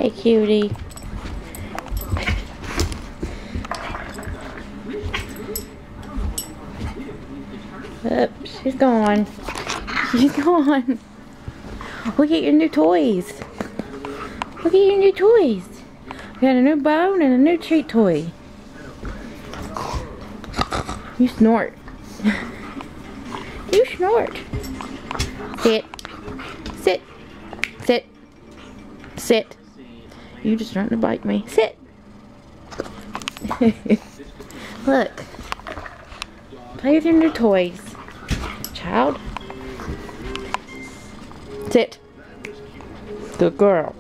Hey, cutie. She's gone. She's gone. Look at your new toys. Look at your new toys. We got a new bone and a new treat toy. You snort. You snort. Sit. Sit. Sit. Sit. You just trying to bite me. Sit. Look. Play with your new toys. Child. Sit. Good girl.